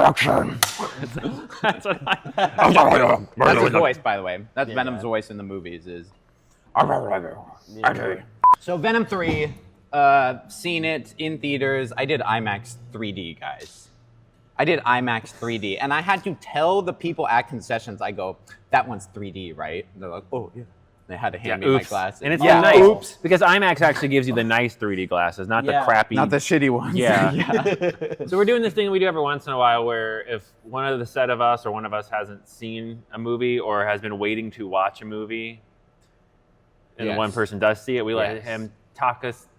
action. That's what That's his voice, by the way. That's Venom's voice in the movies. So Venom 3, seen it in theaters. I did IMAX 3D, guys. I did IMAX 3D, and I had to tell the people at concessions, I go, that one's 3D, right? And they're like, oh, yeah. They had to hand me my glasses. And it's nice, because IMAX actually gives you the nice 3D glasses, not the crappy. Not the shitty ones. Yeah. So we're doing this thing we do every once in a while where if one of the set of us or one of us hasn't seen a movie or has been waiting to watch a movie, and the one person does see it, we let him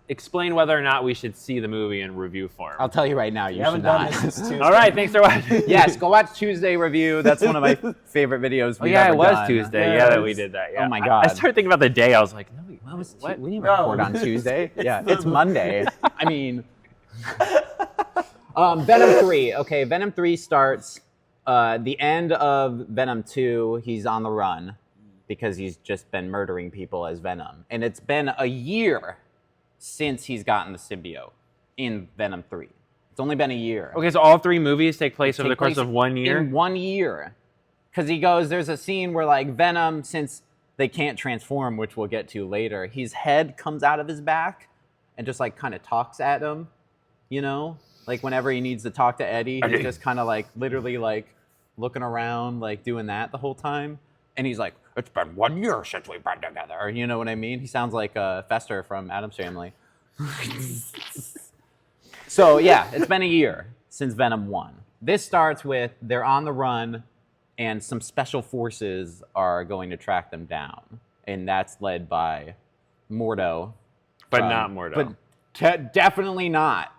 explain whether or not we should see the movie in review form. I'll tell you right now, you should not. All right, thanks for watching. Yes, go watch Tuesday Review. That's one of my favorite videos we've ever done. It was Tuesday. Yeah, that we did that. Yeah. Oh my God. I started thinking about the day. I was like, no, what? We didn't record on Tuesday. Yeah, it's Monday. I mean, Venom 3. Okay, Venom 3 starts the end of Venom 2. He's on the run because he's just been murdering people as Venom. And it's been a year since he's gotten the symbiote in Venom 3. It's only been a year. Okay, so all 3 movies take place over the course of 1 year? In 1 year. Because there's a scene where like Venom, since they can't transform, which we'll get to later, his head comes out of his back and just like kind of talks at him, you know? Like whenever he needs to talk to Eddie, he's just kind of like literally like looking around, like doing that the whole time. And he's like, it's been 1 year since we've been together. You know what I mean? He sounds like Fester from Addams Family. So yeah, it's been a year since Venom 1. This starts with they're on the run and some special forces are going to track them down. And that's led by Mordo. But not Mordo. But definitely not.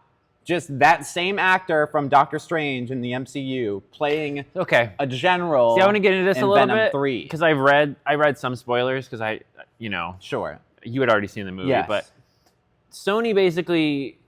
Just that same actor from Doctor Strange in the MCU playing a general. See, I want to get into this a little Venom bit 3. Because I read some spoilers because Sure. You had already seen the movie, Yes. but Sony basically,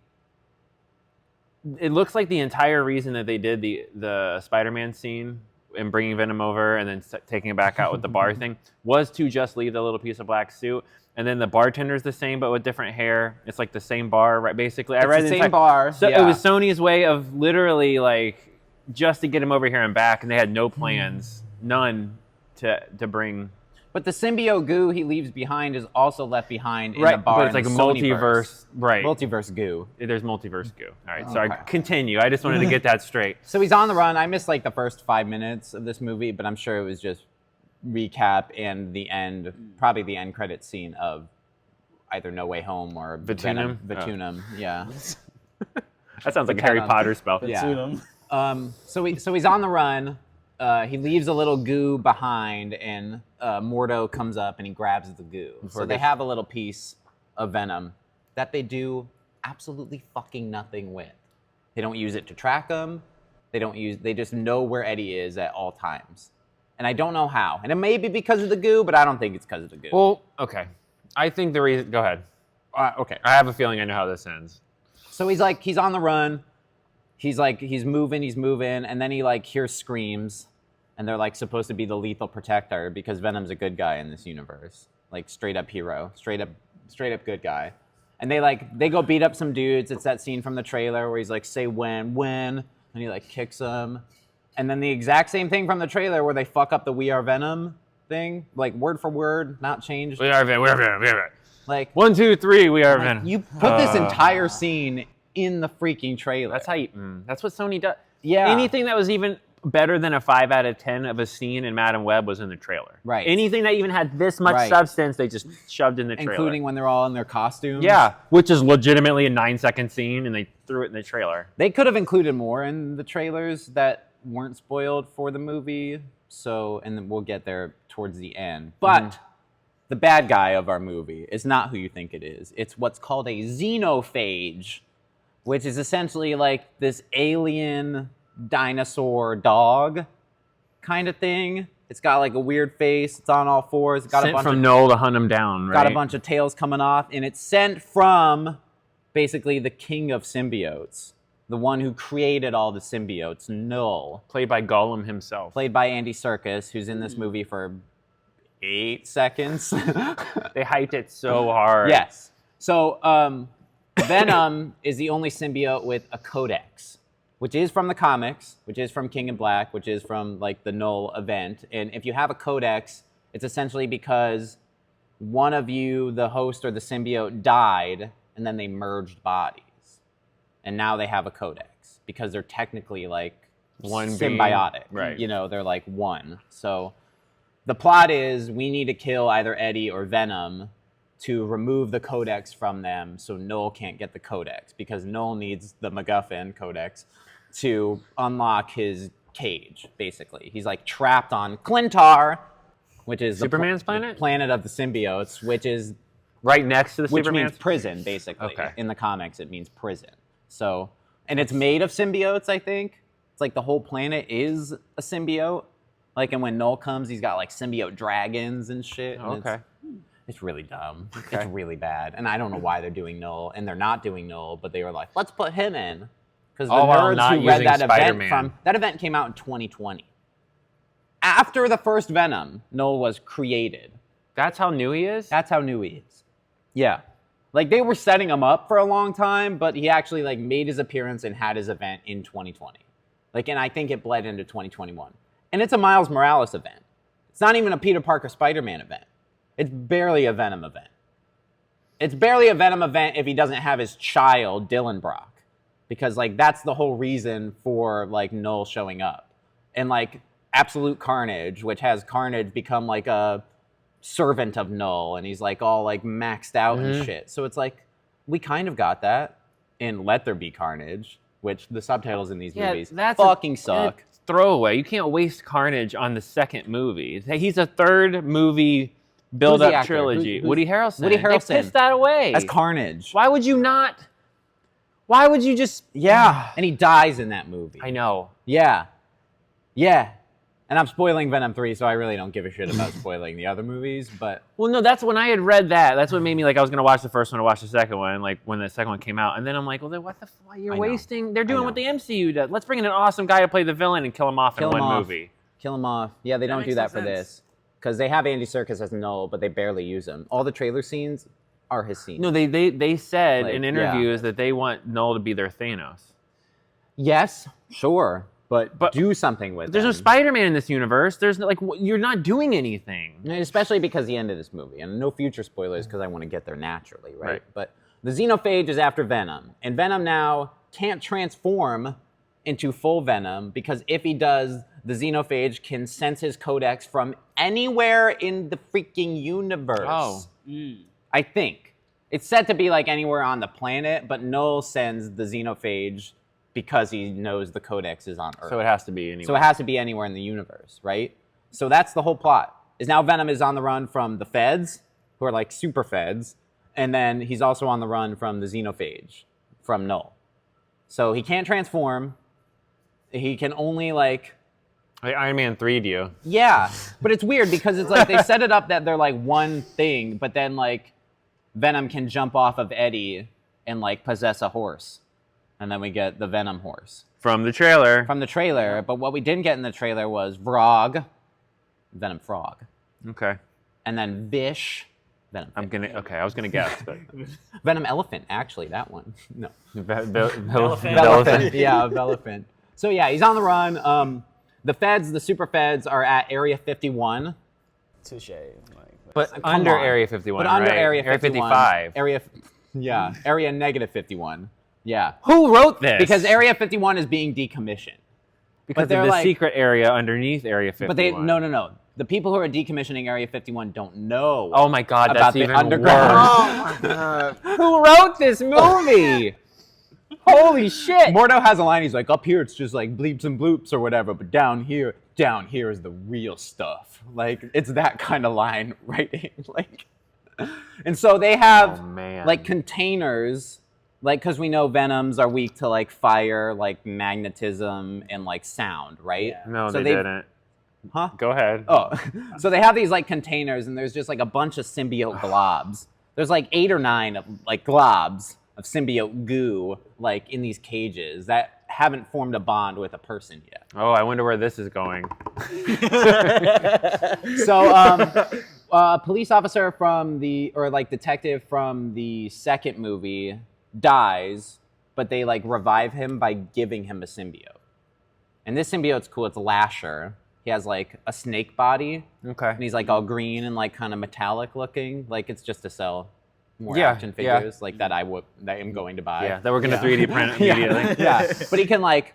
it looks like the entire reason that they did the Spider-Man scene and bringing Venom over and then taking it back out with the bar thing was to just leave the little piece of black suit. And then the bartender's the same, but with different hair. It's like the same bar, right? Basically, It's the same bar. So it was Sony's way of literally like just to get him over here and back, and they had no plans, none, to bring. But the symbiote goo he leaves behind is also left behind in the bar. But it's like a multiverse, right? Multiverse goo. There's multiverse goo. All right, so I continue. I just wanted to get that straight. So he's on the run. I missed like the first 5 minutes of this movie, but I'm sure it was just recap and the end, probably the end credit scene of either No Way Home or Venom. Venom, yeah. That sounds like a Harry Potter spell. Yeah. So he's on the run. He leaves a little goo behind, and Mordo comes up and he grabs the goo. So they have a little piece of Venom that they do absolutely fucking nothing with. They don't use it to track him. They just know where Eddie is at all times. And I don't know how. And it may be because of the goo, but I don't think it's because of the goo. Well, okay. I think the reason... Go ahead. Okay. I have a feeling I know how this ends. So he's on the run. He's moving, and then he like hears screams, and they're like supposed to be the lethal protector because Venom's a good guy in this universe. Like straight up hero, straight up good guy. And they go beat up some dudes. It's that scene from the trailer where he's like, say when, and he like kicks them. And then the exact same thing from the trailer where they fuck up the "We Are Venom" thing, like word for word, not changed. We are Venom. Like 1, 2, 3, we are Venom. You put this entire scene in the freaking trailer. That's how that's what Sony does. Yeah. Anything that was even better than a 5 out of 10 of a scene in Madam Web was in the trailer. Right. Anything that even had this much substance, they just shoved in the trailer. Including when they're all in their costumes. Yeah, which is legitimately a 9-second scene, and they threw it in the trailer. They could have included more in the trailers that weren't spoiled for the movie. So, and then we'll get there towards the end. But the bad guy of our movie is not who you think it is. It's what's called a xenophage, which is essentially like this alien dinosaur dog kind of thing. It's got like a weird face. It's on all fours. It's got sent from Knull to hunt him down, right? Got a bunch of tails coming off, and it's sent from basically the king of symbiotes, the one who created all the symbiotes, Knull. Played by Gollum himself. Played by Andy Serkis, who's in this movie for 8 seconds. They hyped it so hard. Yes. So Venom is the only symbiote with a codex. which is from the comics, which is from King in Black, which is from like the Knull event. And if you have a codex, it's essentially because one of you, the host or the symbiote, died, and then they merged bodies. And now they have a codex because they're technically like one symbiotic. Right. You know, they're like one. So the plot is we need to kill either Eddie or Venom to remove the codex from them so Knull can't get the codex, because Knull needs the MacGuffin codex to unlock his cage, basically. He's like trapped on Clintar, which is Superman's the planet? Planet of the symbiotes, which is Right next to the which Superman. means prison, basically. Okay. In the comics, it means prison. So, and it's made of symbiotes, I think. It's like the whole planet is a symbiote. Like, and when Knull comes, he's got like symbiote dragons and shit. And Okay. It's really dumb. Okay. It's really bad. And I don't know why they're doing Knull, and they're not doing Knull, but they were like, let's put him in. Because the while nerds not who read using that Spider-Man. that event came out in 2020. After the first Venom, Knull was created. That's how new he is? That's how new he is. Yeah. Like, they were setting him up for a long time, but he actually like made his appearance and had his event in 2020. Like, and I think it bled into 2021. And it's a Miles Morales event. It's not even a Peter Parker Spider-Man event. It's barely a Venom event. It's barely a Venom event if he doesn't have his child, Dylan Brock. Because, like, that's the whole reason for, like, Knull showing up. And, like, Absolute Carnage, which has Carnage become, like, a servant of Knull. And he's, like, all, like, maxed out and shit. So it's like, we kind of got that in Let There Be Carnage, which the subtitles in these movies fucking suck. Throwaway. You can't waste Carnage on the second movie. He's a third movie build-up trilogy. Woody Harrelson. Woody Harrelson. They pissed that away. As Carnage. Why would you not? Why would you just... Yeah. And he dies in that movie. I know. Yeah. Yeah. And I'm spoiling Venom 3, so I really don't give a shit about spoiling the other movies, but... Well, no, that's when I had read that. That's what made me, like, I was going to watch the first one or watch the second one, like, when the second one came out. And then I'm like, well, then what the fuck? You're wasting... They're doing what the MCU does. Let's bring in an awesome guy to play the villain and kill him off in one movie. Kill him off. Yeah, they don't do that for this. Because they have Andy Serkis as Knull, but they barely use him. All the trailer scenes are his scenes. No, they said Like, in interviews that they want Knull to be their Thanos. Yes, sure. But do something with There's no him. Spider-Man in this universe. There's no, like, you're not doing anything. Especially because the end of this movie. And no future spoilers because I want to get there naturally, right? But the xenophage is after Venom. And Venom now can't transform into full Venom because if he does, the xenophage can sense his codex from anywhere in the freaking universe. Oh. I think. It's said to be like anywhere on the planet, but Knull sends the xenophage because he knows the codex is on Earth. So it has to be anywhere. So it has to be anywhere in the universe, right? So that's the whole plot. Is now Venom is on the run from the feds, who are like super feds, and then he's also on the run from the xenophage, from Knull. So he can't transform. He can only like Iron Man 3'd you. Yeah, but it's weird because it's like they set it up that they're like one thing, but then like Venom can jump off of Eddie and like possess a horse. And then we get the Venom horse. From the trailer. From the trailer, but what we didn't get in the trailer was Vrog, Venom Frog. Okay. And then Vish, Venom Fish. I was gonna guess, but Venom Elephant, actually, that one. No. Elephant. Yeah, Elephant. So yeah, he's on the run. The feds, the super feds, are at Area 51. Touche. But Come under on. Area 51, But under right? Area 51. 55. Area negative 51. Yeah. Who wrote this? Because Area 51 is being decommissioned. Because they're of the like- secret area underneath Area 51. But they no. The people who are decommissioning Area 51 don't know. Oh my God, about that's the even underground. worse. Oh my god. Who wrote this movie? Holy shit! Mordo has a line. He's like, up here it's just like bleeps and bloops or whatever, but down here is the real stuff. Like it's that kind of line, right? Like, and so they have like containers. Like, because we know Venoms are weak to, like, fire, like, magnetism, and, like, sound, right? Yeah. No, So they didn't. Huh? Go ahead. Oh. So they have these, like, containers, and there's just, like, a bunch of symbiote globs. There's, like, 8 or 9, of, like, globs of symbiote goo, like, in these cages that haven't formed a bond with a person yet. Oh, I wonder where this is going. So, a police officer from detective from the second movie dies, but they like revive him by giving him a symbiote. And this symbiote's cool. It's Lasher. He has like a snake body. Okay. And he's like all green and like kind of metallic looking. Like it's just to sell more Yeah, action figures like that I am going to buy. Yeah, that we're gonna 3D print immediately. Yeah. But he can like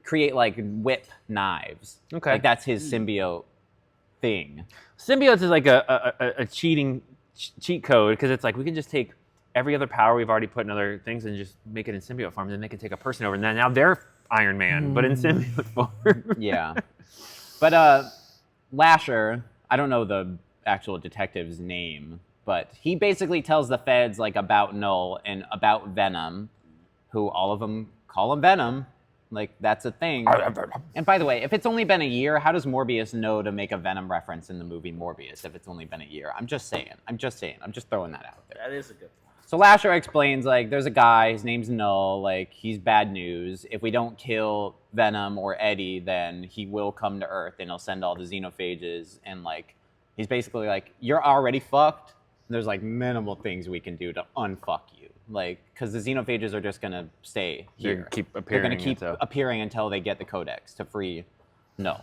create like whip knives. Okay. Like that's his symbiote thing. Symbiotes is like a cheat code because it's like we can just take every other power we've already put in other things and just make it in symbiote form. Then they can take a person over, and now they're Iron Man, but in symbiote form. Yeah. But Lasher, I don't know the actual detective's name, but he basically tells the feds like about Knull and about Venom, who all of them call him Venom. Like that's a thing. And by the way, if it's only been a year, how does Morbius know to make a Venom reference in the movie Morbius if it's only been a year? I'm just saying. I'm just throwing that out there. That is a good point. So Lasher explains, like, there's a guy, his name's Knull, like, he's bad news. If we don't kill Venom or Eddie, then he will come to Earth and he'll send all the xenophages. And, like, he's basically like, you're already fucked. There's, like, minimal things we can do to unfuck you. Like, because the xenophages are just going to stay here. They're They're going to keep appearing until they get the codex to free Knull.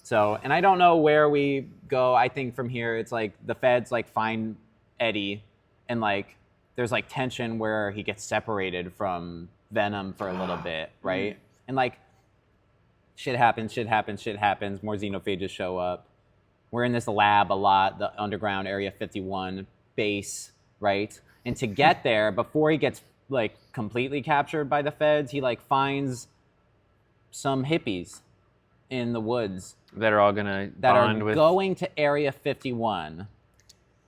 So, and I don't know where we go. I think from here, it's like the feds, like, find Eddie and, like, there's like tension where he gets separated from Venom for a little bit, right? And like shit happens, more xenophages show up. We're in this lab a lot, the underground Area 51 base, right? And to get there, before he gets like completely captured by the feds, he like finds some hippies in the woods that are all gonna that bond are with. going to Area 51.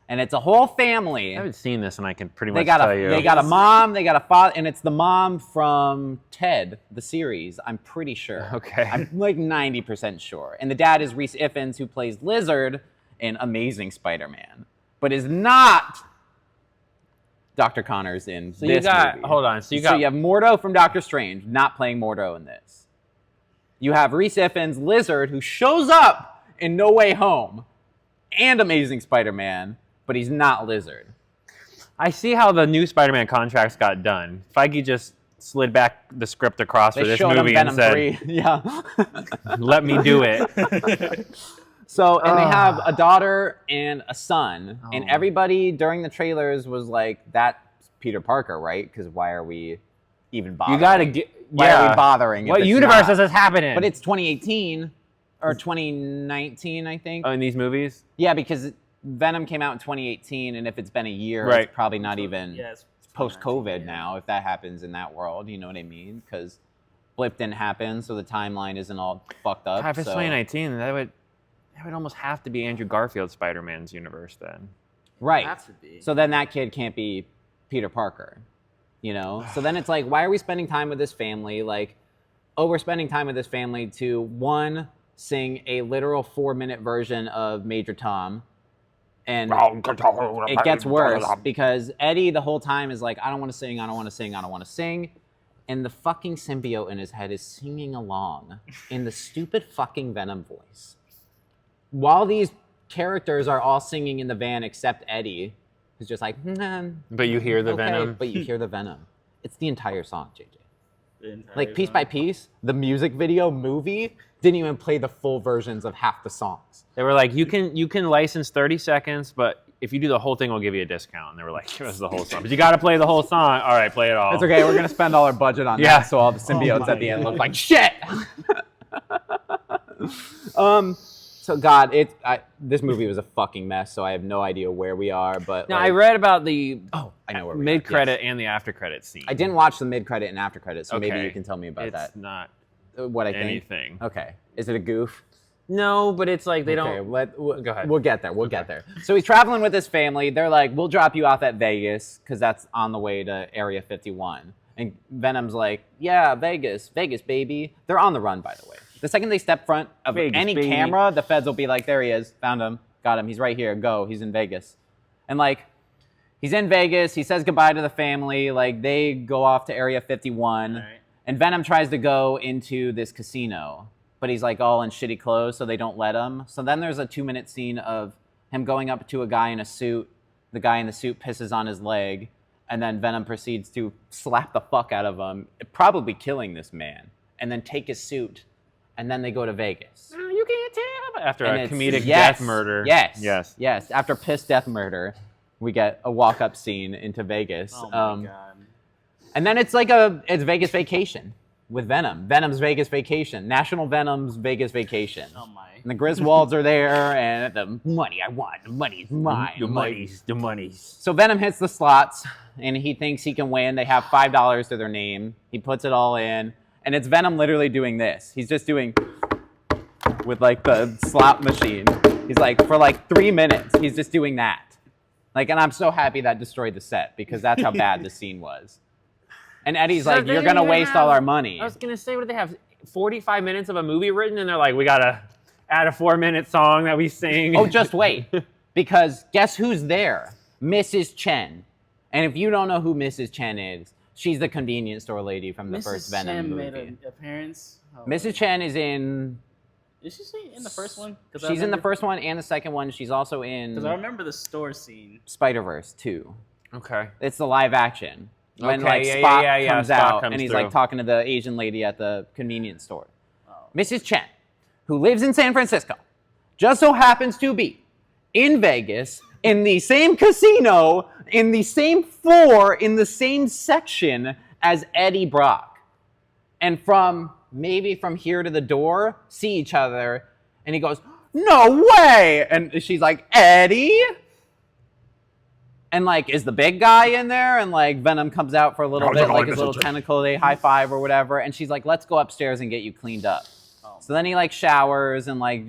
And it's a whole family. I haven't seen this, and I can pretty They much got tell you. They got a mom, they got a father, and it's the mom from Ted, the series. I'm pretty sure. Okay. I'm like 90% sure. And the dad is Reese Ifans, who plays Lizard in Amazing Spider-Man, but is not Dr. Connors in So this you got movie. hold on. So you have Mordo from Doctor Strange, not playing Mordo in this. You have Reese Ifans, Lizard, who shows up in No Way Home and Amazing Spider-Man, but he's not Lizard. I see how the new Spider-Man contracts got done. Feige just slid back the script across for They this showed him movie and Venom said, 3. Yeah. "Let me do it." So, and they have a daughter and a son, and Oh. everybody during the trailers was like, "That's Peter Parker, right? Because why are we even bothering? You gotta get. Why are we bothering? if What it's universe not?" is this happening? But it's 2018 or 2019, I think. in these movies. Yeah, because Venom came out in 2018, and if it's been a year, Right. it's probably not even Yes. post-COVID now, if that happens in that world. You know what I mean? Because Blip didn't happen, so the timeline isn't all fucked up. God, if it's so. 2019, that would almost have to be Andrew Garfield's Spider-Man's universe then. Right. Have to be. So then that kid can't be Peter Parker, you know? So then it's like, why are we spending time with this family? Like, oh, we're spending time with this family to, one, sing a literal 4-minute version of Major Tom. And it gets worse because Eddie the whole time is like, I don't want to sing, I don't want to sing, I don't want to sing. And the fucking symbiote in his head is singing along in the stupid fucking Venom voice. While these characters are all singing in the van except Eddie, who's just like, But you hear the okay, Venom. but you hear the Venom. It's the entire song, JJ. The entire Like piece song. by piece, the music video movie didn't even play the full versions of half the songs. They were like, you can license 30 seconds, but if you do the whole thing, we'll give you a discount. And they were like, give us the whole song. But you got to play the whole song. All right, play it all. It's okay, we're gonna spend all our budget on Yeah. that, so all the symbiotes my at the end look God. like shit. So God, this movie was a fucking mess. So I have no idea where we are. But Now, like, I read about the I know where we are. mid-credit Yes. and the after-credit scene. I didn't watch the mid-credit and after-credit, so maybe Okay. you can tell me about It's that. not What I think. anything. Okay, is it a goof? No, but it's like they Okay, don't. Go ahead. We'll get there. We'll get there. So he's traveling with his family. They're like, we'll drop you off at Vegas because that's on the way to Area 51. And Venom's like, yeah, Vegas, baby. They're on the run, by the way. The second they step front of Vegas, any baby. camera, the feds will be like, there he is, found him, got him, he's right here, go, he's in Vegas. And like, he's in Vegas, he says goodbye to the family, like they go off to Area 51, Right. and Venom tries to go into this casino, but he's like all in shitty clothes, so they don't let him. So then there's a 2-minute scene of him going up to a guy in a suit. The guy in the suit pisses on his leg. And then Venom proceeds to slap the fuck out of him, probably killing this man, and then take his suit, and then they go to Vegas. No, you can't tell. After And a it's- comedic yes, death murder. Yes. After piss death murder, we get a walk-up scene into Vegas. Oh my god. And then it's like it's Vegas Vacation with Venom. Venom's Vegas Vacation. National Venom's Vegas Vacation. Oh my. And the Griswolds are there, and the money I want, the money's mine. The money's. So Venom hits the slots, and he thinks he can win. They have $5 to their name. He puts it all in, and it's Venom literally doing this. He's just doing with like the slot machine. He's like, for like 3 minutes, he's just doing that. Like, and I'm so happy that destroyed the set because that's how bad the scene was. And Eddie's So like, they you're didn't gonna even waste have- all our money. I was gonna say, what do they have? 45 minutes of a movie written, and they're like, we gotta add a 4-minute song that we sing. Oh, just wait. Because guess who's there? Mrs. Chen. And if you don't know who Mrs. Chen is, she's the convenience store lady from the first Venom Chen movie. made an appearance. Oh, Mrs. Chen is in... Is she in the first one? She's in the first one and the second one. She's also in Because I remember the store scene. Spider-Verse 2. Okay. It's the live action. When Okay, like yeah, Spock yeah, yeah, comes Spock out comes and he's through. like talking to the Asian lady at the convenience store. Oh. Mrs. Chen, who lives in San Francisco, just so happens to be in Vegas, in the same casino, in the same floor, in the same section as Eddie Brock. And maybe from here to the door, see each other, and he goes, "No way!" And she's like, "Eddie?" And like, is the big guy in there? And like, Venom comes out for a little bit, like his little tentacle, they high five or whatever. And she's like, "Let's go upstairs and get you cleaned up." Oh. So then he like showers and like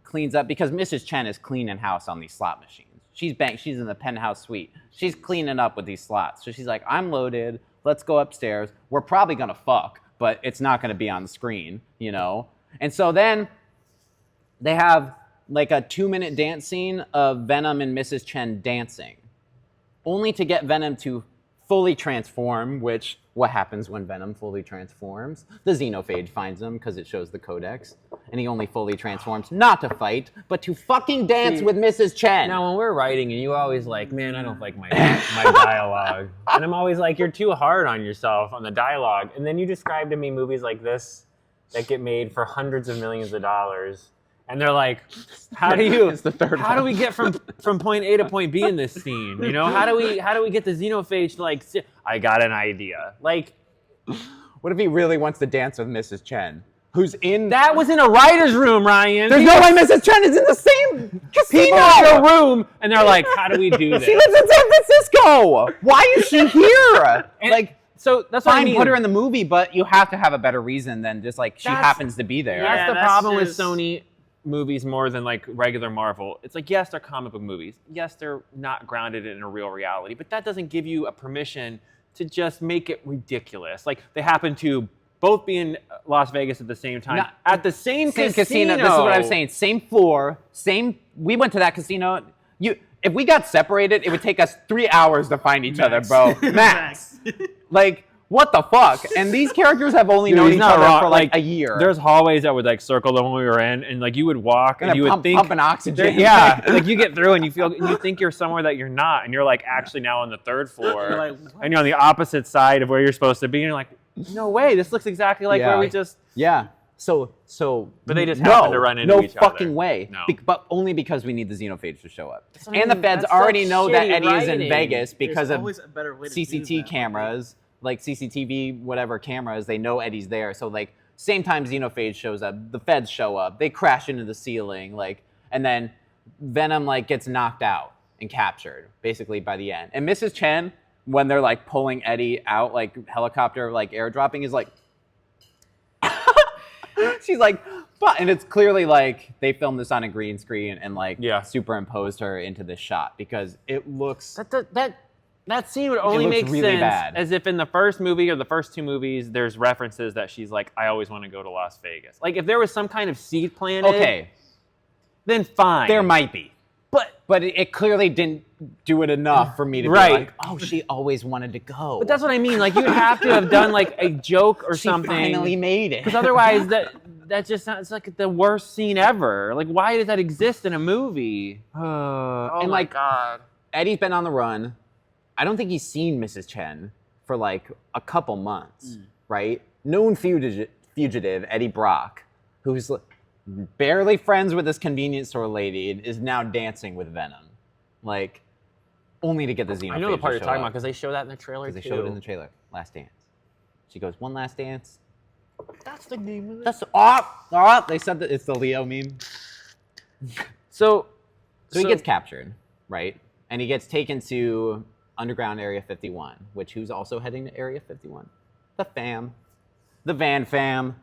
cleans up because Mrs. Chen is cleaning house on these slot machines. She's in the penthouse suite. She's cleaning up with these slots. So she's like, "I'm loaded. Let's go upstairs. We're probably gonna fuck, but it's not gonna be on the screen, you know?" And so then they have like a 2-minute dance scene of Venom and Mrs. Chen dancing, only to get Venom to fully transform, which, what happens when Venom fully transforms? The xenophage finds him because it shows the codex, and he only fully transforms not to fight, but to fucking dance with Mrs. Chen. Now, when we're writing, and you always like, man, I don't like my dialogue. And I'm always like, you're too hard on yourself on the dialogue. And then you describe to me movies like this that get made for hundreds of millions of dollars. And they're like, how do you? It's the third How do one. we get from point A to point B in this scene? You know, how do we get the xenophage to like? I got an idea. Like, What if he really wants to dance with Mrs. Chen, who's in... that was in a writer's room, Ryan. There's no way Mrs. Chen is in the same casino! People in a room, and they're like, how do we do this? She lives in San Francisco! Why is she here? And like... So that's what I Fine, mean. put her in the movie, but you have to have a better reason than just like she That's- happens to be there. That's Yeah, the that's problem with just- Sony movies more than like regular Marvel. It's like, yes, they're comic book movies. Yes, they're not grounded in a real reality, but that doesn't give you a permission to just make it ridiculous. Like, they happen to both be in Las Vegas at the same time, Not- at the same casino. This is what I'm saying. Same floor, same. We went to that casino. If we got separated, it would take us 3 hours to find each other, bro. Max. Like, what the fuck? And these characters have only known he's each not other wrong. for like a year. There's hallways that would like circle them when we were in, and like you would walk and you would think, pumping oxygen. yeah, like you get through and you think you're somewhere that you're not, and you're like actually now on the 3rd floor, You're like, what? and you're on the opposite side of where you're supposed to be, and you're like, no way, this looks exactly like Yeah. where we just. Yeah. So. But they just happen to run into each other. No fucking way. No. But only because we need the xenophage to show up. what I And the mean. feds That's already such know that shitty Eddie is in writing. Vegas There's because of always a better way to do CCTV that. cameras, like CCTV, whatever cameras, they know Eddie's there. So like same time xenophage shows up, the feds show up, they crash into the ceiling, like, and then Venom like gets knocked out and captured basically by the end. And Mrs. Chen, when they're like pulling Eddie out, like helicopter, like airdropping, is like, she's like, but, and it's clearly like they filmed this on a green screen and like superimposed her into this shot because it looks. That scene would only looks make really sense bad. as if in the first movie or the first 2 movies, there's references that she's like, I always want to go to Las Vegas. Like, if there was some kind of seed planted, Okay, then fine. there might be. But it clearly didn't do it enough for me to be like, oh, she always wanted to go. But that's what I mean. Like, you'd have to have done like a joke or she something. finally made it. Because otherwise, that just sounds like the worst scene ever. Like, why does that exist in a movie? and like, God. Eddie's been on the run. I don't think he's seen Mrs. Chen for like a couple months, right? Known fugitive Eddie Brock, who's barely friends with this convenience store lady, is now dancing with Venom, like only to get the Xenophage. I know the part to you're show talking up. about because they show that in the trailer too. They showed it in the trailer. Last Dance. She goes, one last dance. That's the name of it. That's they said that it's the Leo meme. So he gets captured, right? And he gets taken to underground Area 51, which who's also heading to Area 51? The fam. The Van fam,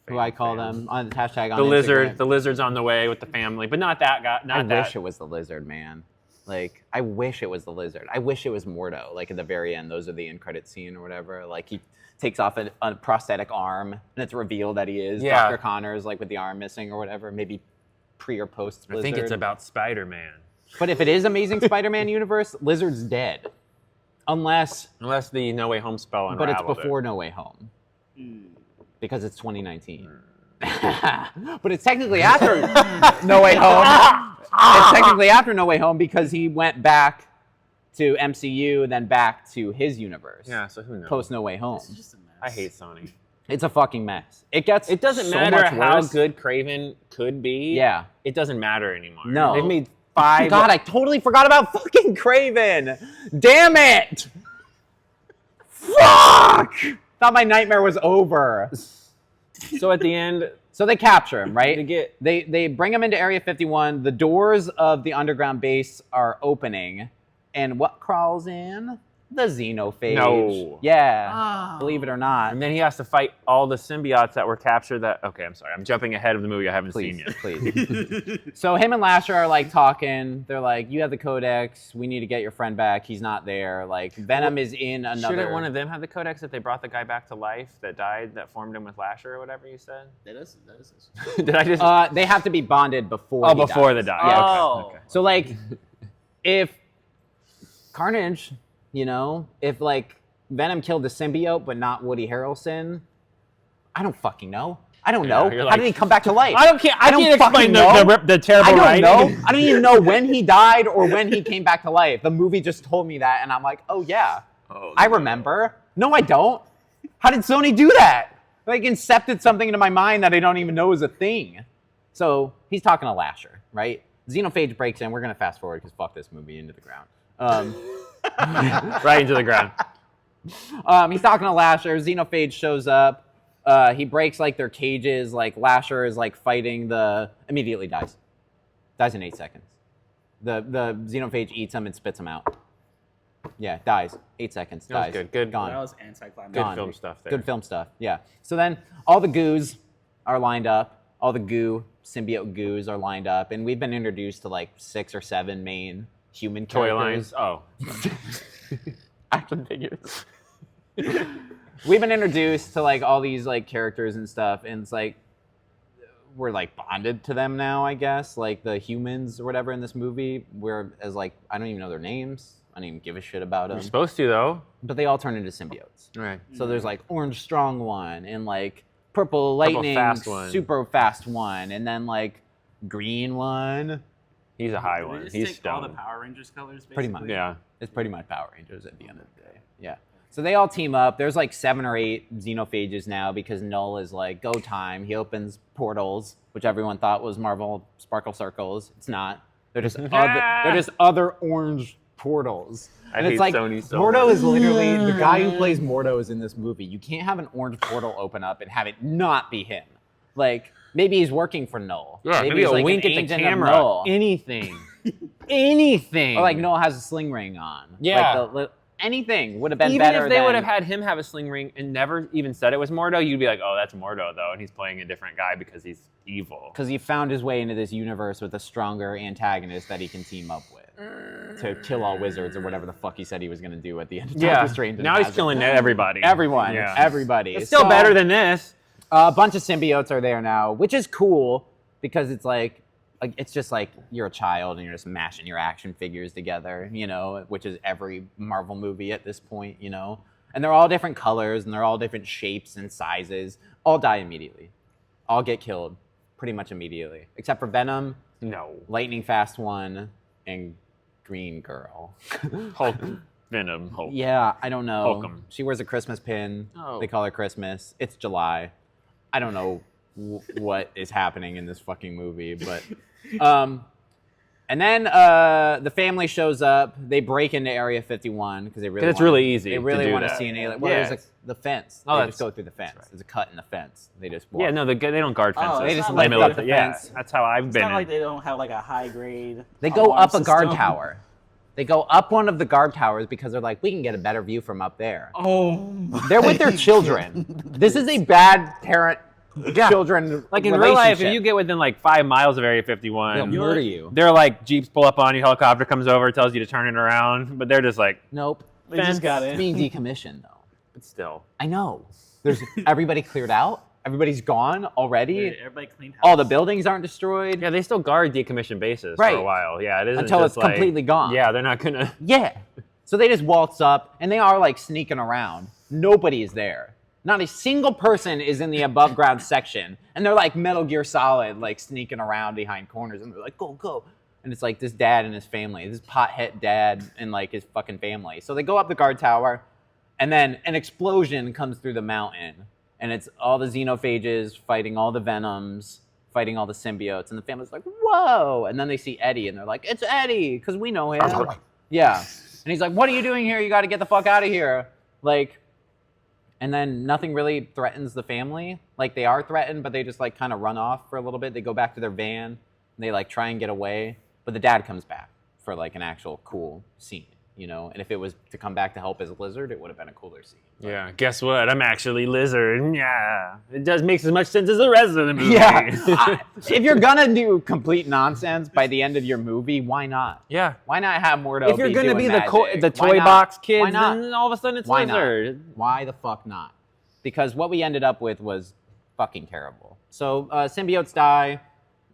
who I call them on the hashtag on the Instagram. lizard. The lizard's on the way with the family, but not that guy. I wish it was the lizard, man. Like, I wish it was the lizard. I wish it was Mordo. Like, at the very end, those are the end credit scene or whatever. Like, he takes off a prosthetic arm, and it's revealed that he is Dr. Connors, like, with the arm missing or whatever. Maybe pre or post Lizard. I think it's about Spider-Man. But if it is Amazing Spider-Man universe, Lizard's dead. Unless the No Way Home spell but it's unraveled before No Way Home. Because it's 2019. But it's technically after No Way Home. It's technically after No Way Home because he went back to MCU, then back to his universe. Yeah, so who knows? Post No Way Home. It's just a mess. I hate Sony. It's a fucking mess. It doesn't so matter much how worse. good Craven could be. Yeah. It doesn't matter anymore. No. They've made 5. God, I totally forgot about fucking Craven. Damn it! Fuck! Thought my nightmare was over. So at the end, So they capture him, right? They They bring him into Area 51. The doors of the underground base are opening, and what crawls in? The Xenophage. No. Yeah. Oh. Believe it or not. and then he has to fight all the symbiotes that were captured. Okay, I'm sorry. I'm jumping ahead of the movie I haven't Please, seen yet. please. So him and Lasher are like talking. They're like, "You have the codex. We need to get your friend back. He's not there." Like Venom is in another. Shouldn't one of them have the codex if they brought the guy back to life that died, that formed him with Lasher or whatever you said? That is. Did I just? They have to be bonded before. Oh, he before dies. the die. Yeah. Oh. Okay. So like, if Carnage, if like Venom killed the symbiote but not Woody Harrelson, I don't fucking know. I don't know. you're How like, did he come back to life? I can't don't explain fucking know. the terrible I don't writing. know. I don't even know when he died or when he came back to life. The movie just told me that, and I'm like, oh yeah, I remember. No, I don't. How did Sony do that? Like incepted something into my mind that I don't even know is a thing. So he's talking to Lasher, right? Xenophage breaks in. We're gonna fast forward because fuck this movie into the ground. Right into the ground. He's talking to Lasher. Xenophage shows up. He breaks like their cages. Like Lasher is like fighting immediately dies. Dies in 8 seconds. The Xenophage eats him and spits him out. Yeah, dies. 8 seconds. That was Dies. good. Good. Gone. That was anticlimactic. Good Gone. film stuff there. Good film stuff. Yeah. So then all the goos are lined up. All the symbiote goos are lined up, and we've been introduced to like 6 or 7 main human Toy characters. lines. Oh. Action figures. We've been introduced to like all these like characters and stuff, and it's like we're like bonded to them now, I guess. Like the humans or whatever in this movie, I don't even know their names. I don't even give a shit about them. You're supposed to though. But they all turn into symbiotes. Right. So there's like orange strong one, and like purple lightning fast one. super fast one, and then like green one. He's a high Did they one. just He's take all the stoned. Power Rangers colors, basically? Pretty much. Yeah. It's pretty much Power Rangers at the end of the day. Yeah. So they all team up. There's like 7 or 8 Xenophages now because Knull is like, go time. He opens portals, which everyone thought was Marvel Sparkle Circles. It's not. They're just other orange portals. I And hate it's like, Sony so Mordo much. is literally, the guy who plays Mordo is in this movie. You can't have an orange portal open up and have it not be him. Like, maybe he's working for Knull. Yeah, maybe he's a like wink an at the agent of camera. Knull. Anything. Anything. Or like Knull has a sling ring on. Yeah. Like anything would have been Even better if they than... would have had him have a sling ring and never even said it was Mordo, you'd be like, oh, that's Mordo, though, and he's playing a different guy because he's evil. Because he found his way into this universe with a stronger antagonist that he can team up with to kill all wizards or whatever the fuck he said he was going to do at the end of Doctor Strange. Now he's killing everybody. everyone. Yeah. Everybody. It's still better than this. A bunch of symbiotes are there now, which is cool because it's like it's just like you're a child and you're just mashing your action figures together, which is every Marvel movie at this point, And they're all different colors and they're all different shapes and sizes. All die immediately. All get killed pretty much immediately, except for Venom, No. Lightning Fast One, and Green Girl. Hulk. Venom Hulk. Yeah, I don't know. Hulk'em. She wears a Christmas pin. Oh. They call her Christmas. It's July. I don't know what is happening in this fucking movie, but and then the family shows up. They break into Area 51 because they really it's really easy They to really do want to that. see an alien. Well, Yeah, there's the fence. Oh, They that's- just go through the fence. right. There's a cut in the fence. They just walk. Yeah, no, they don't guard Oh, fences. they just They lift military- up the yeah, fence. that's how I've It's been. not in. like they don't have like a high grade. They go alarm up a guard system. tower. They go up one of the guard towers because they're like, we can get a better view from up there. Oh, They're with their children. This is a bad parent children Like in real life, if relationship. you get within like 5 miles of Area They'll 51, murder you. they're like Jeeps pull up on you, helicopter comes over, tells you to turn it around, but they're just like, Nope. they just got It's it. being decommissioned though. but still. I know. There's everybody cleared out. Everybody's gone already. Everybody cleaned house. All the buildings aren't destroyed. Yeah, they still guard decommissioned bases for Right. a while. Yeah, it isn't Until just it's completely gone. Yeah, they're not gonna. Yeah. So they just waltz up and they are like sneaking around. Nobody is there. Not a single person is in the above ground section. And they're like Metal Gear Solid, like sneaking around behind corners. And they're like, go, go. And it's like this dad and his family, this pothead dad and like his fucking family. So they go up the guard tower and then an explosion comes through the mountain. And it's all the xenophages fighting all the venoms, fighting all the symbiotes. And the family's like, whoa. And then they see Eddie and they're like, it's Eddie, because we know him. Yeah. And he's like, what are you doing here? You got to get the fuck out of here. Like, and then nothing really threatens the family. Like, they are threatened, but they just, like, kind of run off for a little bit. They go back to their van, and they, like, try and get away. But the dad comes back for, like, an actual cool scene, you know? And if it was to come back to help as Lizard, it would have been a cooler scene. Yeah, guess what? I'm actually Lizard. Yeah, it does make as much sense as the rest of the movie. Yeah. If you're going to do complete nonsense by the end of your movie, why not? Yeah. Why not have Mordo If you're gonna be the Why toy not? box Why kids, not? then all of a sudden it's Why not? Lizard. Why the fuck not? Because what we ended up with was fucking terrible. So symbiotes die.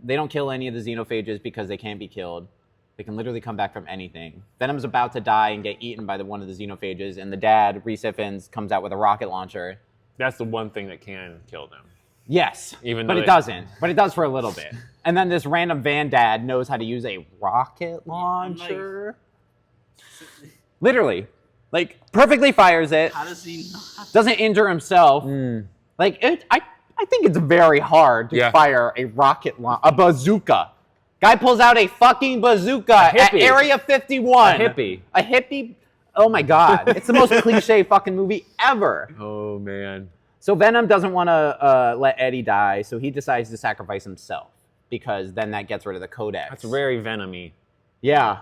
They don't kill any of the xenophages because they can't be killed. They can literally come back from anything. Venom's about to die and get eaten by one of the xenophages, and the dad, Rhys Ifans, comes out with a rocket launcher. That's the one thing that can kill them. Yes, Even but though it doesn't. But it does for a little bit. And then this random van dad knows how to use a rocket launcher. Literally. Like, perfectly fires it. How does he not? Doesn't injure himself. Like, I think it's very hard to Yeah. fire a a bazooka. Guy pulls out a fucking bazooka at hippie. Area 51. A hippie. A hippie? Oh my God. It's the most cliche fucking movie ever. Oh, man. So Venom doesn't want to let Eddie die, so he decides to sacrifice himself because then that gets rid of the codex. That's very Venom-y. Yeah.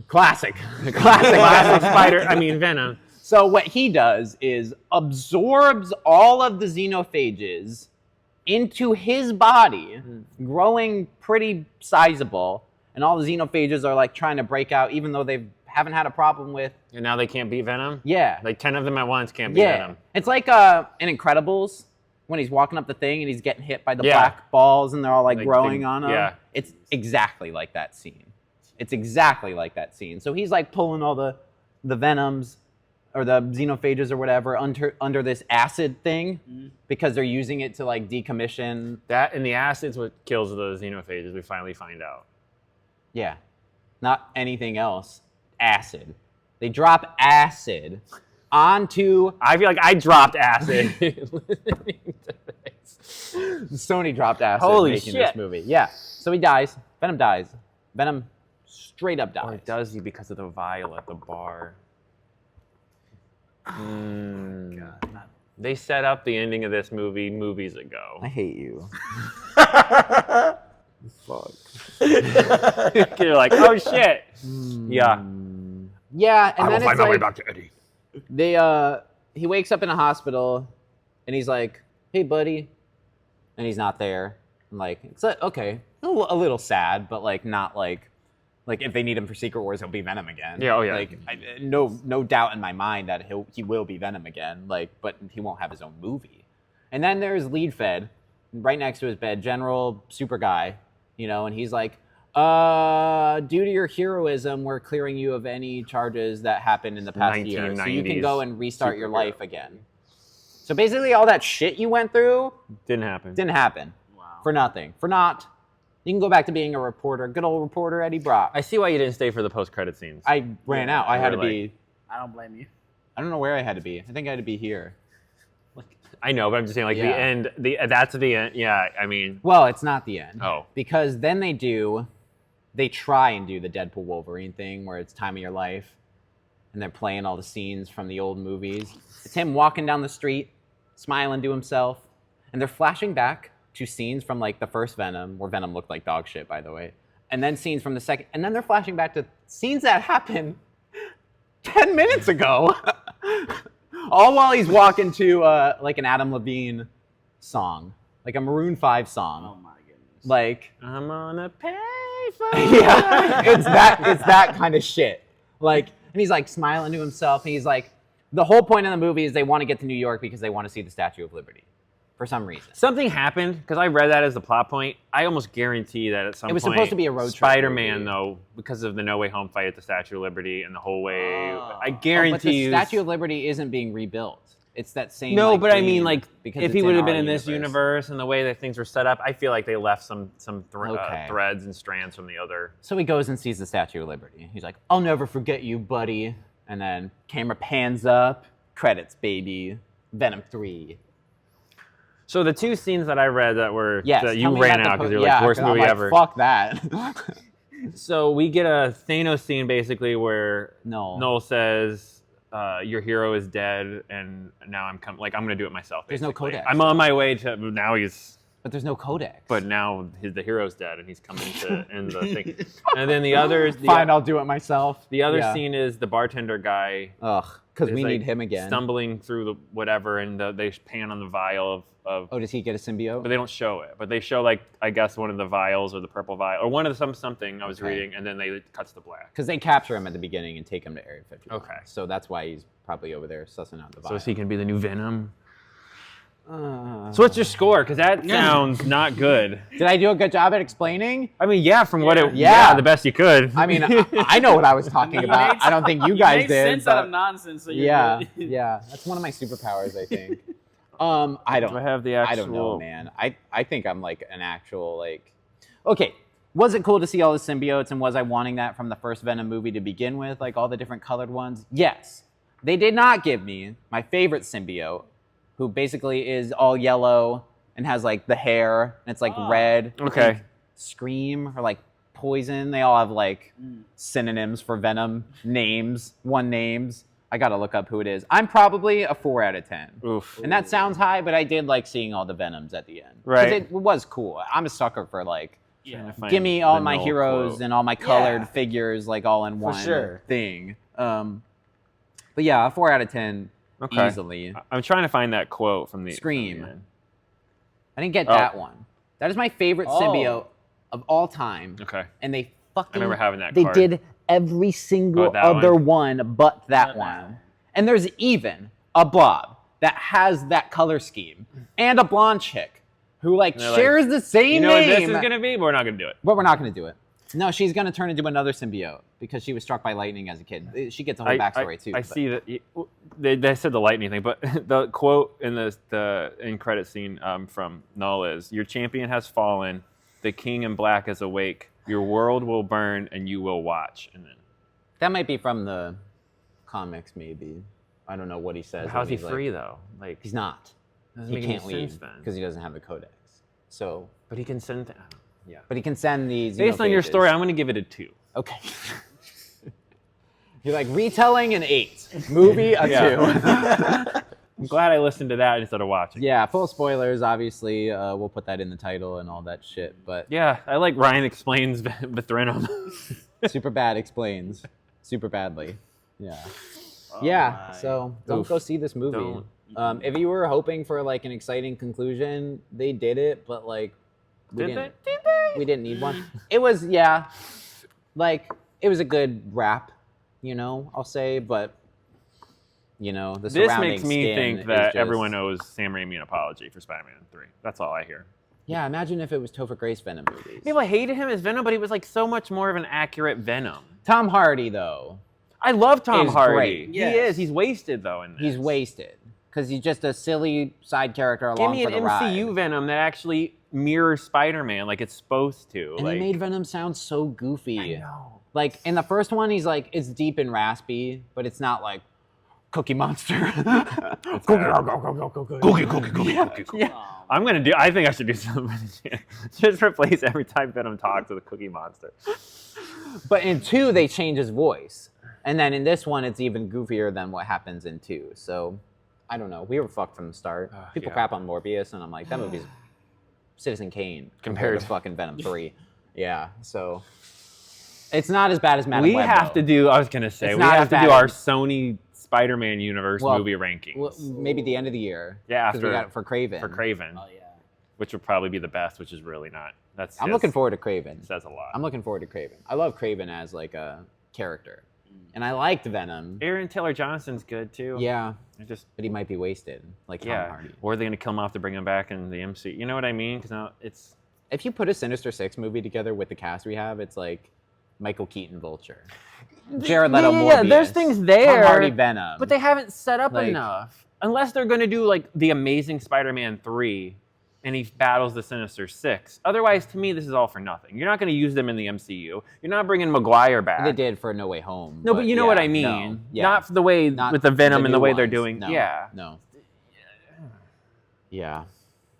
Classic. Classic. Classic Venom. So what he does is absorbs all of the xenophages into his body, growing pretty sizable, and all the xenophages are like trying to break out, even though they haven't had a problem with. And now they can't beat Venom? Yeah. Like 10 of them at once can't beat Yeah. Venom. It's like in Incredibles when he's walking up the thing and he's getting hit by the Yeah. black balls and they're all like Like growing the- on him. yeah. It's exactly like that scene. It's exactly like that scene. So he's like pulling all the venoms or the xenophages or whatever under this acid thing because they're using it to like decommission. That and the acid's what kills the xenophages, we finally find out. Yeah. Not anything else. Acid. They drop acid onto I feel like I dropped acid. Sony dropped acid Holy making shit. this movie. Yeah. So he dies. Venom dies. Venom straight up dies. Or does he because of the vial at the bar? They set up the ending of this movie movies ago. I hate you. Fuck. You're like, oh shit. Yeah. Yeah, and then it's like, back to Eddie. he wakes up in a hospital, and he's like, "Hey, buddy," and he's not there. I'm like, it's like, okay, a little sad, but like not like if they need him for Secret Wars, he'll be Venom again. Yeah, oh yeah. Like no doubt in my mind that he will be Venom again. Like, but he won't have his own movie. And then there's Lead Fed, right next to his bed, General Super Guy, you know, and he's like, due to your heroism, we're clearing you of any charges that happened in the past year. So you can go and restart your superhero. life again. So basically all that shit you went through Didn't happen. didn't happen. Wow. For nothing. For naught. You can go back to being a reporter. Good old reporter Eddie Brock. I see why you didn't stay for the post-credit scenes. I ran out. I had to be I don't blame you. I don't know where I had to be. I think I had to be here. I know, but I'm just saying, like, Yeah. the end, that's the end. Yeah, I mean. Well, it's not the end. Oh. Because then they try and do the Deadpool Wolverine thing where it's time of your life, and they're playing all the scenes from the old movies. It's him walking down the street, smiling to himself, and they're flashing back to scenes from, like, the first Venom, where Venom looked like dog shit, by the way, and then scenes from the second, and then they're flashing back to scenes that happened 10 minutes ago. All while he's walking to like an Adam Levine song, like a Maroon 5 song. Oh my goodness. Like, I'm gonna pay for yeah, it's that kind of shit. Like, and he's like smiling to himself. And he's like, the whole point of the movie is they want to get to New York because they want to see the Statue of Liberty, for some reason. Something happened, because I read that as the plot point. I almost guarantee that at some point... It was supposed to be a road trip Spider-Man, movie. though, because of the No Way Home fight at the Statue of Liberty and the whole way... Oh. I But guarantee the you... Statue of Liberty isn't being rebuilt. It's that same. No, like, but I theme mean, like, because if it's he would have our been in this universe and the way that things were set up, I feel like they left some Okay. threads and strands from the other. So he goes and sees the Statue of Liberty. He's like, "I'll never forget you, buddy." And then camera pans up, credits, baby. Venom 3. So the two scenes that I read that were Yes, that you tell me ran about out because the you're like worst 'cause I'm movie like, ever. Fuck that. So we get a Thanos scene basically where No. Knull says, "Your hero is dead, and now I'm gonna do it myself." There's no basically. codex. I'm on my way to now. But there's no codex. But now the hero's dead, and he's coming to end the thing. And then the other, Fine, I'll do it myself. the other Yeah. scene is the bartender guy. Ugh, because is, we like, need him again. Stumbling through the whatever, and they pan on the vial of. Oh, does he get a symbiote? But they don't show it. But they show, like, I guess one of the vials or the purple vial or one of the something I was Okay. reading, and then they cuts to black. Because they capture him at the beginning and take him to Area 51. Okay. So that's why he's probably over there sussing out the vial. So he can be the new Venom. So what's your score? Because that sounds not good. Did I do a good job at explaining? I mean, yeah, from what it, Yeah. the best you could. I mean, I know what I was talking You about. made- I don't think you You guys made did. sense but- out of nonsense. So you're yeah, good. yeah. That's one of my superpowers, I think. I don't. Do I have the actual? I don't know, man. I think I'm like an actual like. Okay, was it cool to see all the symbiotes, and was I wanting that from the first Venom movie to begin with, like all the different colored ones? Yes. They did not give me my favorite symbiote, who basically is all yellow and has like the hair, and it's like Oh. red. Okay. Like, Scream or like Poison. They all have like synonyms for Venom names, names. I gotta look up who it is. I'm probably a 4 out of 10. Oof. And that sounds high, but I did like seeing all the Venoms at the end. 'Cause Right. it was cool. I'm a sucker for like, Yeah. give me all The my Knull heroes quote. and all my colored Yeah. figures like all in one sure. thing. But yeah, a 4 out of 10 Okay. easily. I'm trying to find that quote from the Scream. from the end. I didn't get Oh. that one. That is my favorite Oh. symbiote of all time. Okay. And they fucking I remember having that They card. did every single Oh, that other one but that But one. that. And there's even a blob that has that color scheme and a blonde chick who like they're like, shares the same You know what name. this is gonna be, but we're not gonna do it. But we're not going to do it. No, she's going to turn into another symbiote because she was struck by lightning as a kid. She gets a whole backstory too. I but- see that they said the lightning thing, but the quote in the end credit scene from Knull is, "Your champion has fallen, the king in black is awake. Your world will burn, and you will watch." And then, That might be from the comics, maybe. I don't know what he says. how's he when he's free like, though? Like, He's not. doesn't He make any can't leave sense then. because he doesn't have the codex. So, But he can send. Yeah. but he can send these. Based on your xenopages. story, I'm gonna give it a 2. Okay. You're like retelling an 8, movie a Yeah. 2. I'm glad I listened to that instead of watching. Yeah, full spoilers. Obviously, we'll put that in the title and all that shit. But Yeah, I like Ryan explains Venom. Superbad explains super badly. Yeah. Oh Yeah. my. So don't Oof. go see this movie. Don't. If you were hoping for like an exciting conclusion, they did it, but like we Did didn't. they? We didn't need one. It was like it was a good wrap, I'll say, but the This surrounding makes me skin think is that just- everyone owes Sam Raimi an apology for Spider-Man 3. That's all I hear. Yeah, imagine if it was Topher Grace Venom movies. People hated him as Venom, but he was like so much more of an accurate Venom. Tom Hardy though, I love Tom Is Hardy. great. He Yes. is. He's wasted though in this. he's wasted because he's just a silly side character Give along me for an the MCU ride. Venom that actually mirrors Spider-Man like it's supposed to. And like, they made Venom sound so goofy. I know. Like in the first one, he's like, it's deep and raspy, but it's not like Cookie Monster. Cookie. Yeah. I think I should do something. Just replace every time Venom talks with a Cookie Monster. But in 2, they change his voice. And then in this one, it's even goofier than what happens in 2. So, I don't know. We were fucked from the start. People crap on Morbius, and I'm like, that movie's Citizen Kane compared to fucking Venom 3. Yeah, so... It's not as bad as Madam We Web, have though. to do, I was going to say, It's we not have as to bad do our as- Sony Spider-Man universe movie rankings. Well, maybe the end of the year. Yeah, 'cause we after- got it for Craven. for Craven, Oh yeah. which would probably be the best, which is really not. I'm looking forward to Craven. Says a lot. I'm looking forward to Craven. I love Craven as like a character, and I liked Venom. Aaron Taylor Johnson's good too. Yeah, It just but he might be wasted, like Tom yeah. Hardy. Or are they gonna kill him off to bring him back in the MC? You know what I mean? Because now it's If you put a Sinister Six movie together with the cast we have, it's like Michael Keaton Vulture, Jared Leto Morbius, there's things there, Tom Hardy Venom, but they haven't set up Like- enough. Unless they're gonna do like the Amazing Spider-Man 3, and he battles the Sinister Six. Otherwise, to me, this is all for nothing. You're not gonna use them in the MCU. You're not bringing Maguire back. They did for No Way Home. No, but you know what yeah, I mean. no, yeah. Not the way Not with the Venom and the new way they're ones. doing. No, Yeah. no. Yeah.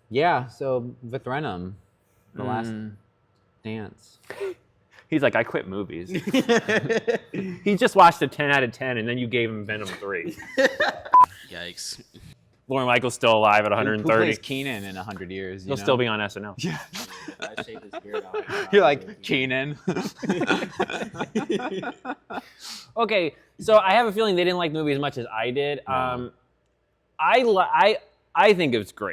Yeah, so with Venom, the last dance. He's like, I quit movies. He just watched a 10 out of 10, and then you gave him Venom 3. Yikes. Lauren Michael's still alive at Who 130. plays Keenan in 100 years? He'll still be on SNL. Yeah. I shaved his beard off. You're like, Keenan. Okay, so I have a feeling they didn't like the movie as much as I did. I think it was great.